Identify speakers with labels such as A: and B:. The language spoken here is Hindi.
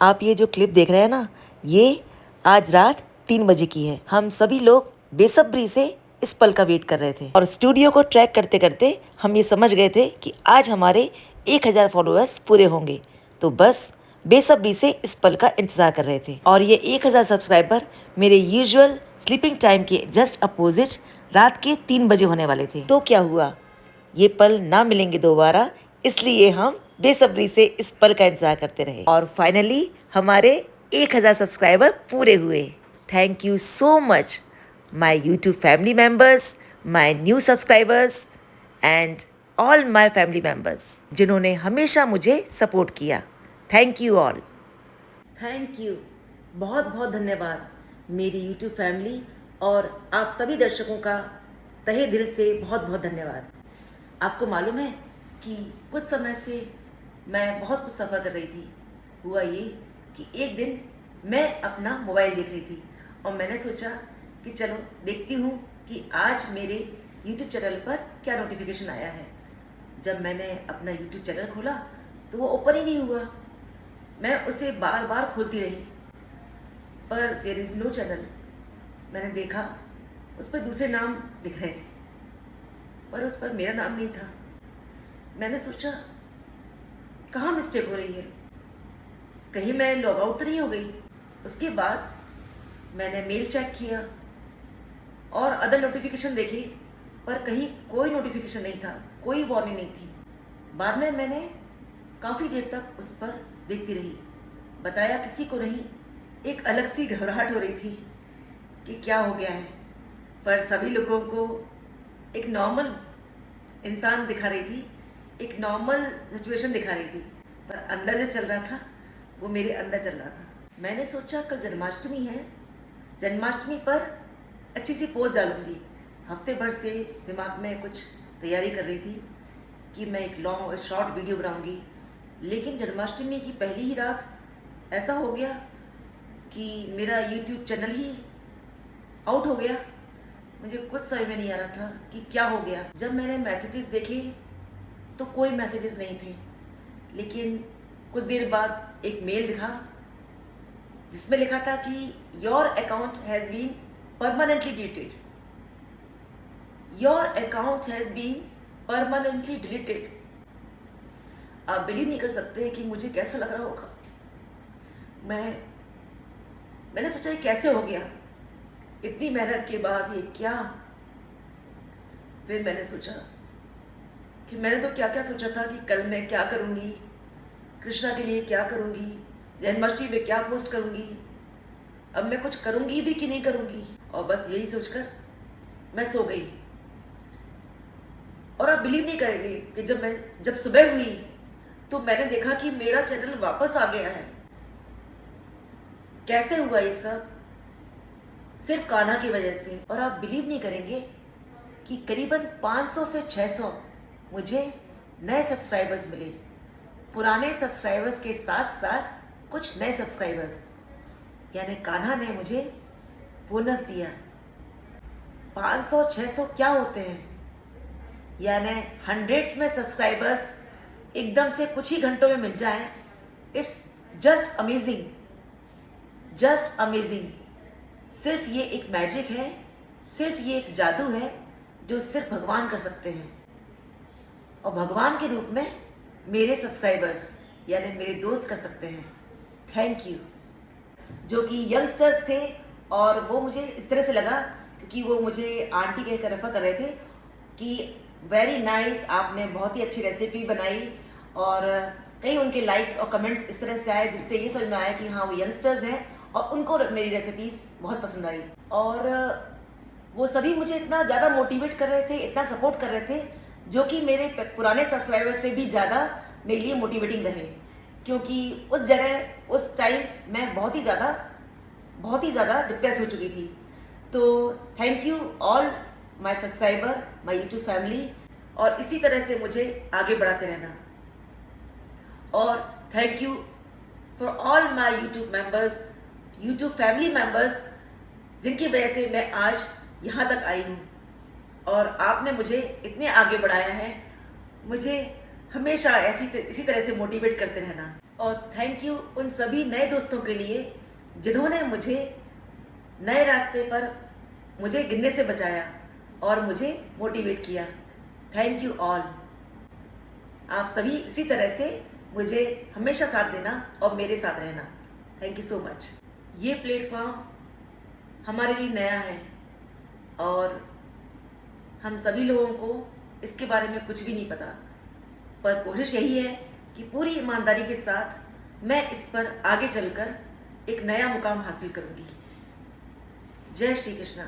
A: आप ये जो क्लिप देख रहे हैं ना, ये आज रात 3 बजे की है। हम सभी लोग बेसब्री से इस पल का वेट कर रहे थे और स्टूडियो को ट्रैक करते करते हम ये समझ गए थे कि आज हमारे 1000 फॉलोअर्स पूरे होंगे। तो बस बेसब्री से इस पल का इंतजार कर रहे थे और ये 1000 सब्सक्राइबर मेरे यूजुअल स्लीपिंग टाइम के जस्ट अपोजिट रात के 3 बजे होने वाले थे। तो क्या हुआ, ये पल ना मिलेंगे दोबारा, इसलिए हम बेसब्री से इस पल का इंतजार करते रहे और फाइनली हमारे 1000 सब्सक्राइबर पूरे हुए। Thank you so much my YouTube family members, my new subscribers and all my family members जिन्होंने हमेशा मुझे सपोर्ट किया। Thank you all. Thank you, बहुत बहुत धन्यवाद मेरी यूट्यूब फैमिली और आप सभी दर्शकों का तहे दिल से बहुत बहुत धन्यवाद। आपको मालूम है कि कुछ समय से मैं बहुत कुछ सफ़र कर रही थी। हुआ ये कि एक दिन मैं अपना मोबाइल देख रही थी और मैंने सोचा कि चलो देखती हूँ कि आज मेरे YouTube चैनल पर क्या नोटिफिकेशन आया है। जब मैंने अपना YouTube चैनल खोला तो वो ओपन ही नहीं हुआ। मैं उसे बार बार खोलती रही पर देयर इज़ नो चैनल। मैंने देखा उस पर दूसरे नाम दिख रहे थे पर उस पर मेरा नाम नहीं था। मैंने सोचा कहाँ मिस्टेक हो रही है, कहीं मैं लॉग आउट तो नहीं हो गई। उसके बाद मैंने मेल चेक किया और अदर नोटिफिकेशन देखे पर कहीं कोई नोटिफिकेशन नहीं था, कोई वार्निंग नहीं थी। बाद में मैंने काफ़ी देर तक उस पर देखती रही, बताया किसी को नहीं। एक अलग सी घबराहट हो रही थी कि क्या हो गया है, पर सभी लोगों को एक नॉर्मल इंसान दिखा रही थी, एक नॉर्मल सिचुएशन दिखा रही थी, पर अंदर जो चल रहा था वो मेरे अंदर चल रहा था। मैंने सोचा कल जन्माष्टमी है, जन्माष्टमी पर अच्छी सी पोस्ट डालूंगी। हफ्ते भर से दिमाग में कुछ तैयारी कर रही थी कि मैं एक लॉन्ग और शॉर्ट वीडियो बनाऊंगी, लेकिन जन्माष्टमी की पहली ही रात ऐसा हो गया कि मेरा यूट्यूब चैनल ही आउट हो गया। मुझे कुछ समझ में नहीं आ रहा था कि क्या हो गया। जब मैंने मैसेजेस देखे तो कोई मैसेजेस नहीं थे, लेकिन कुछ देर बाद एक मेल दिखा जिसमें लिखा था कि your account has been permanently deleted, your account has been permanently deleted. आप बिलीव नहीं कर सकते कि मुझे कैसा लग रहा होगा। मैंने सोचा ये कैसे हो गया, इतनी मेहनत के बाद ये क्या। फिर मैंने सोचा कि मैंने तो क्या क्या सोचा था कि कल मैं क्या करूँगी, कृष्णा के लिए क्या करूँगी, जन्माष्टमी में क्या पोस्ट करूँगी, अब मैं कुछ करूँगी भी कि नहीं करूँगी। और बस यही सोचकर मैं सो गई। और आप बिलीव नहीं करेंगे कि जब सुबह हुई तो मैंने देखा कि मेरा चैनल वापस आ गया है। कैसे हुआ ये सब? सिर्फ कान्हा की वजह से। और आप बिलीव नहीं करेंगे कि करीबन 500 से 600 मुझे नए सब्सक्राइबर्स मिले। पुराने सब्सक्राइबर्स के साथ साथ कुछ नए सब्सक्राइबर्स, यानी कान्हा ने मुझे बोनस दिया। 500-600 क्या होते हैं, यानी हंड्रेड्स में सब्सक्राइबर्स एकदम से कुछ ही घंटों में मिल जाए। It's just amazing, just amazing. सिर्फ ये एक मैजिक है, सिर्फ ये एक जादू है जो सिर्फ भगवान कर सकते हैं। और भगवान के रूप में मेरे सब्सक्राइबर्स यानी मेरे दोस्त कर सकते हैं। Thank you. जो कि यंगस्टर्स थे और वो मुझे इस तरह से लगा क्योंकि वो मुझे आंटी कहकर रेफर कर रहे थे कि वेरी नाइस, आपने बहुत ही अच्छी रेसिपी बनाई। और कई उनके लाइक्स और कमेंट्स इस तरह से आए जिससे ये समझ में आया कि हाँ वो यंगस्टर्स हैं और उनको मेरी रेसिपीज़ बहुत पसंद आई। और वो सभी मुझे इतना ज़्यादा मोटिवेट कर रहे थे, इतना सपोर्ट कर रहे थे, जो कि मेरे पुराने सब्सक्राइबर्स से भी ज़्यादा मेरे लिए मोटिवेटिंग रहे। क्योंकि उस जगह उस टाइम मैं बहुत ही ज़्यादा डिप्रेस हो चुकी थी। तो thank you all my subscriber, my YouTube family, और इसी तरह से मुझे आगे बढ़ाते रहना। और thank you for all my YouTube members, YouTube family members, जिनकी वजह से मैं आज यहाँ तक आई हूँ और आपने मुझे इतने आगे बढ़ाया है। मुझे हमेशा इसी तरह से मोटिवेट करते रहना। और थैंक यू उन सभी नए दोस्तों के लिए जिन्होंने मुझे नए रास्ते पर मुझे गिरने से बचाया और मुझे मोटिवेट किया। Thank you all. आप सभी इसी तरह से मुझे हमेशा साथ देना और मेरे साथ रहना। Thank you so much. ये प्लेटफॉर्म हमारे लिए नया है और हम सभी लोगों को इसके बारे में कुछ भी नहीं पता, पर कोशिश यही है कि पूरी ईमानदारी के साथ मैं इस पर आगे चलकर एक नया मुकाम हासिल करूंगी। जय श्री कृष्णा।